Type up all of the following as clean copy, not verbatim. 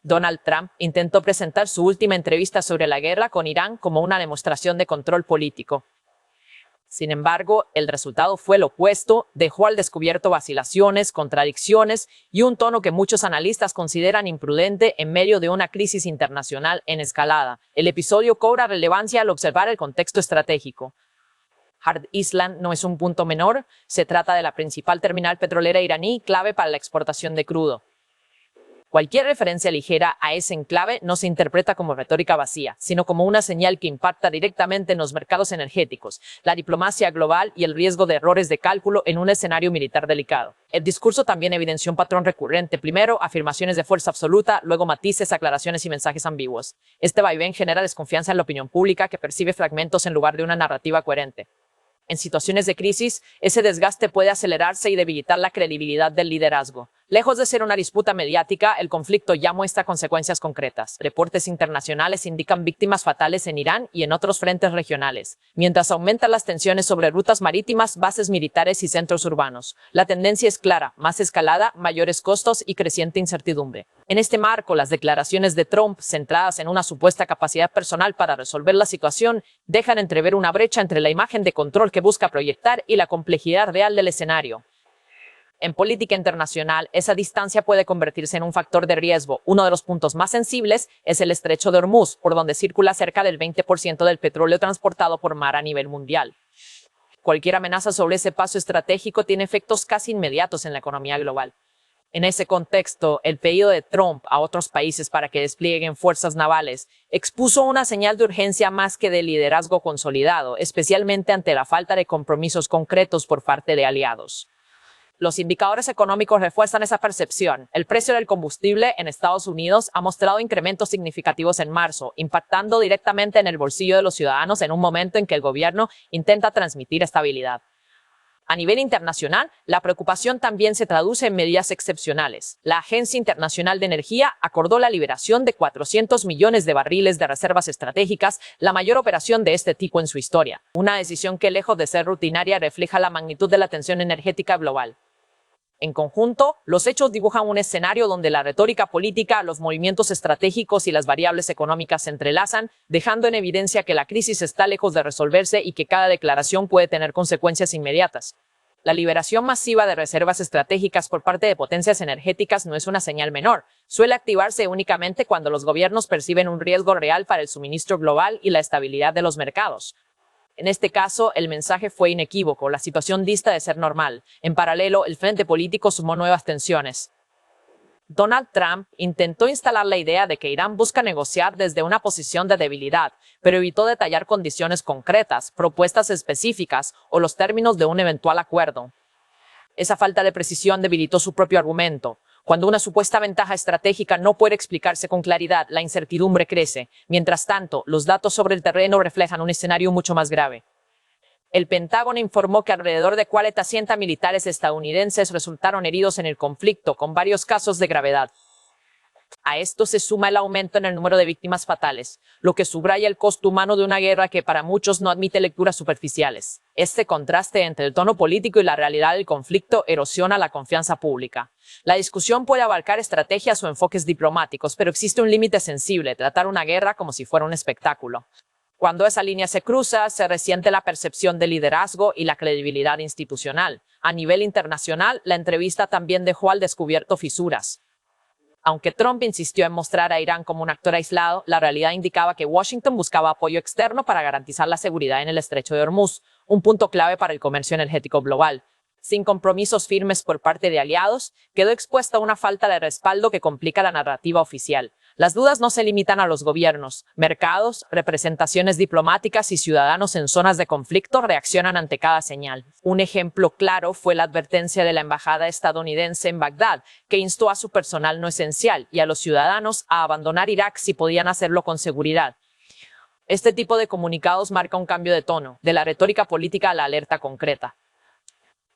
Donald Trump intentó presentar su última entrevista sobre la guerra con Irán como una demostración de control político. Sin embargo, el resultado fue el opuesto, dejó al descubierto vacilaciones, contradicciones y un tono que muchos analistas consideran imprudente en medio de una crisis internacional en escalada. El episodio cobra relevancia al observar el contexto estratégico. Hard Island no es un punto menor, se trata de la principal terminal petrolera iraní, clave para la exportación de crudo. Cualquier referencia ligera a ese enclave no se interpreta como retórica vacía, sino como una señal que impacta directamente en los mercados energéticos, la diplomacia global y el riesgo de errores de cálculo en un escenario militar delicado. El discurso también evidenció un patrón recurrente. Primero, afirmaciones de fuerza absoluta, luego matices, aclaraciones y mensajes ambiguos. Este vaivén genera desconfianza en la opinión pública, que percibe fragmentos en lugar de una narrativa coherente. En situaciones de crisis, ese desgaste puede acelerarse y debilitar la credibilidad del liderazgo. Lejos de ser una disputa mediática, el conflicto ya muestra consecuencias concretas. Reportes internacionales indican víctimas fatales en Irán y en otros frentes regionales, mientras aumentan las tensiones sobre rutas marítimas, bases militares y centros urbanos. La tendencia es clara: más escalada, mayores costos y creciente incertidumbre. En este marco, las declaraciones de Trump, centradas en una supuesta capacidad personal para resolver la situación, dejan entrever una brecha entre la imagen de control que busca proyectar y la complejidad real del escenario. En política internacional, esa distancia puede convertirse en un factor de riesgo. Uno de los puntos más sensibles es el estrecho de Hormuz, por donde circula cerca del 20% del petróleo transportado por mar a nivel mundial. Cualquier amenaza sobre ese paso estratégico tiene efectos casi inmediatos en la economía global. En ese contexto, el pedido de Trump a otros países para que desplieguen fuerzas navales expuso una señal de urgencia más que de liderazgo consolidado, especialmente ante la falta de compromisos concretos por parte de aliados. Los indicadores económicos refuerzan esa percepción. El precio del combustible en Estados Unidos ha mostrado incrementos significativos en marzo, impactando directamente en el bolsillo de los ciudadanos en un momento en que el gobierno intenta transmitir estabilidad. A nivel internacional, la preocupación también se traduce en medidas excepcionales. La Agencia Internacional de Energía acordó la liberación de 400 millones de barriles de reservas estratégicas, la mayor operación de este tipo en su historia. Una decisión que, lejos de ser rutinaria, refleja la magnitud de la tensión energética global. En conjunto, los hechos dibujan un escenario donde la retórica política, los movimientos estratégicos y las variables económicas se entrelazan, dejando en evidencia que la crisis está lejos de resolverse y que cada declaración puede tener consecuencias inmediatas. La liberación masiva de reservas estratégicas por parte de potencias energéticas no es una señal menor. Suele activarse únicamente cuando los gobiernos perciben un riesgo real para el suministro global y la estabilidad de los mercados. En este caso, el mensaje fue inequívoco: la situación dista de ser normal. En paralelo, el frente político sumó nuevas tensiones. Donald Trump intentó instalar la idea de que Irán busca negociar desde una posición de debilidad, pero evitó detallar condiciones concretas, propuestas específicas o los términos de un eventual acuerdo. Esa falta de precisión debilitó su propio argumento. Cuando una supuesta ventaja estratégica no puede explicarse con claridad, la incertidumbre crece. Mientras tanto, los datos sobre el terreno reflejan un escenario mucho más grave. El Pentágono informó que alrededor de 40 militares estadounidenses resultaron heridos en el conflicto, con varios casos de gravedad. A esto se suma el aumento en el número de víctimas fatales, lo que subraya el costo humano de una guerra que para muchos no admite lecturas superficiales. Este contraste entre el tono político y la realidad del conflicto erosiona la confianza pública. La discusión puede abarcar estrategias o enfoques diplomáticos, pero existe un límite sensible: tratar una guerra como si fuera un espectáculo. Cuando esa línea se cruza, se resiente la percepción de liderazgo y la credibilidad institucional. A nivel internacional, la entrevista también dejó al descubierto fisuras. Aunque Trump insistió en mostrar a Irán como un actor aislado, la realidad indicaba que Washington buscaba apoyo externo para garantizar la seguridad en el estrecho de Hormuz, un punto clave para el comercio energético global. Sin compromisos firmes por parte de aliados, quedó expuesta a una falta de respaldo que complica la narrativa oficial. Las dudas no se limitan a los gobiernos. Mercados, representaciones diplomáticas y ciudadanos en zonas de conflicto reaccionan ante cada señal. Un ejemplo claro fue la advertencia de la embajada estadounidense en Bagdad, que instó a su personal no esencial y a los ciudadanos a abandonar Irak si podían hacerlo con seguridad. Este tipo de comunicados marca un cambio de tono, de la retórica política a la alerta concreta.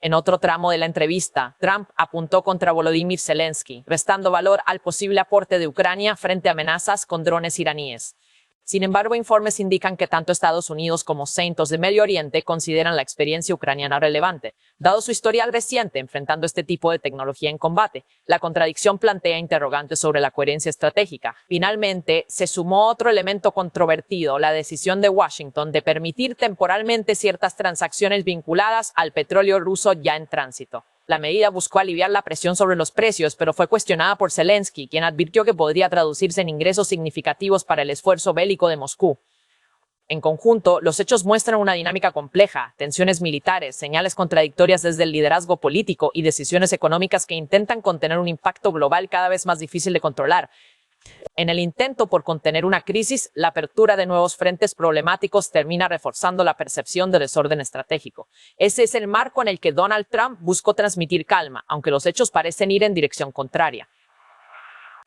En otro tramo de la entrevista, Trump apuntó contra Volodymyr Zelensky, restando valor al posible aporte de Ucrania frente a amenazas con drones iraníes. Sin embargo, informes indican que tanto Estados Unidos como cientos de Medio Oriente consideran la experiencia ucraniana relevante. Dado su historial reciente enfrentando este tipo de tecnología en combate, la contradicción plantea interrogantes sobre la coherencia estratégica. Finalmente, se sumó otro elemento controvertido, la decisión de Washington de permitir temporalmente ciertas transacciones vinculadas al petróleo ruso ya en tránsito. La medida buscó aliviar la presión sobre los precios, pero fue cuestionada por Zelensky, quien advirtió que podría traducirse en ingresos significativos para el esfuerzo bélico de Moscú. En conjunto, los hechos muestran una dinámica compleja, tensiones militares, señales contradictorias desde el liderazgo político y decisiones económicas que intentan contener un impacto global cada vez más difícil de controlar. En el intento por contener una crisis, la apertura de nuevos frentes problemáticos termina reforzando la percepción de desorden estratégico. Ese es el marco en el que Donald Trump buscó transmitir calma, aunque los hechos parecen ir en dirección contraria.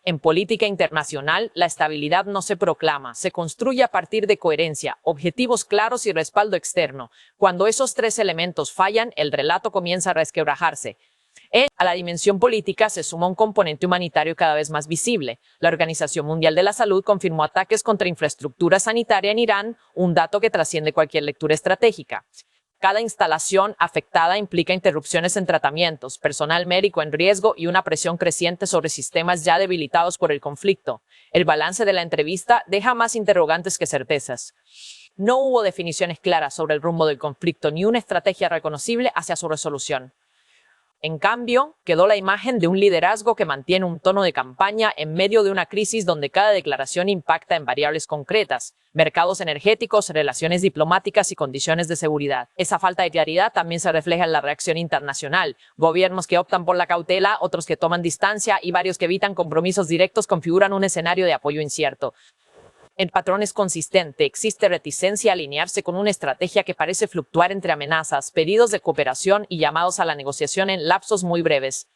En política internacional, la estabilidad no se proclama, se construye a partir de coherencia, objetivos claros y respaldo externo. Cuando esos tres elementos fallan, el relato comienza a resquebrajarse. A la dimensión política se suma un componente humanitario cada vez más visible. La Organización Mundial de la Salud confirmó ataques contra infraestructura sanitaria en Irán, un dato que trasciende cualquier lectura estratégica. Cada instalación afectada implica interrupciones en tratamientos, personal médico en riesgo y una presión creciente sobre sistemas ya debilitados por el conflicto. El balance de la entrevista deja más interrogantes que certezas. No hubo definiciones claras sobre el rumbo del conflicto ni una estrategia reconocible hacia su resolución. En cambio, quedó la imagen de un liderazgo que mantiene un tono de campaña en medio de una crisis donde cada declaración impacta en variables concretas: mercados energéticos, relaciones diplomáticas y condiciones de seguridad. Esa falta de claridad también se refleja en la reacción internacional. Gobiernos que optan por la cautela, otros que toman distancia y varios que evitan compromisos directos configuran un escenario de apoyo incierto. El patrón es consistente, existe reticencia a alinearse con una estrategia que parece fluctuar entre amenazas, pedidos de cooperación y llamados a la negociación en lapsos muy breves.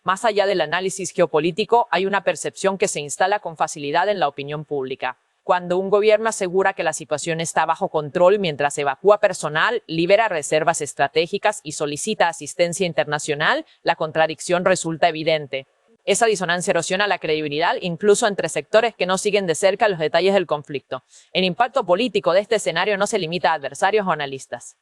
Más allá del análisis geopolítico, hay una percepción que se instala con facilidad en la opinión pública. Cuando un gobierno asegura que la situación está bajo control mientras evacúa personal, libera reservas estratégicas y solicita asistencia internacional, la contradicción resulta evidente. Esa disonancia erosiona la credibilidad incluso entre sectores que no siguen de cerca los detalles del conflicto. El impacto político de este escenario no se limita a adversarios o analistas.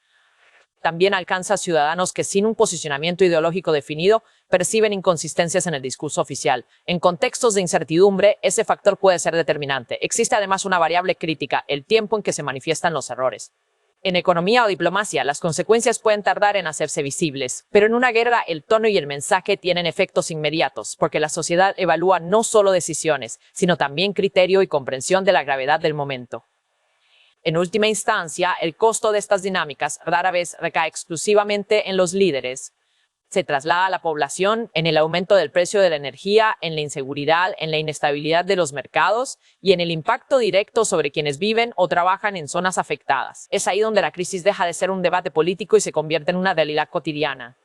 También alcanza a ciudadanos que, sin un posicionamiento ideológico definido, perciben inconsistencias en el discurso oficial. En contextos de incertidumbre, ese factor puede ser determinante. Existe además una variable crítica: el tiempo en que se manifiestan los errores. En economía o diplomacia, las consecuencias pueden tardar en hacerse visibles, pero en una guerra el tono y el mensaje tienen efectos inmediatos, porque la sociedad evalúa no solo decisiones, sino también criterio y comprensión de la gravedad del momento. En última instancia, el costo de estas dinámicas rara vez recae exclusivamente en los líderes. Se traslada a la población en el aumento del precio de la energía, en la inseguridad, en la inestabilidad de los mercados y en el impacto directo sobre quienes viven o trabajan en zonas afectadas. Es ahí donde la crisis deja de ser un debate político y se convierte en una realidad cotidiana.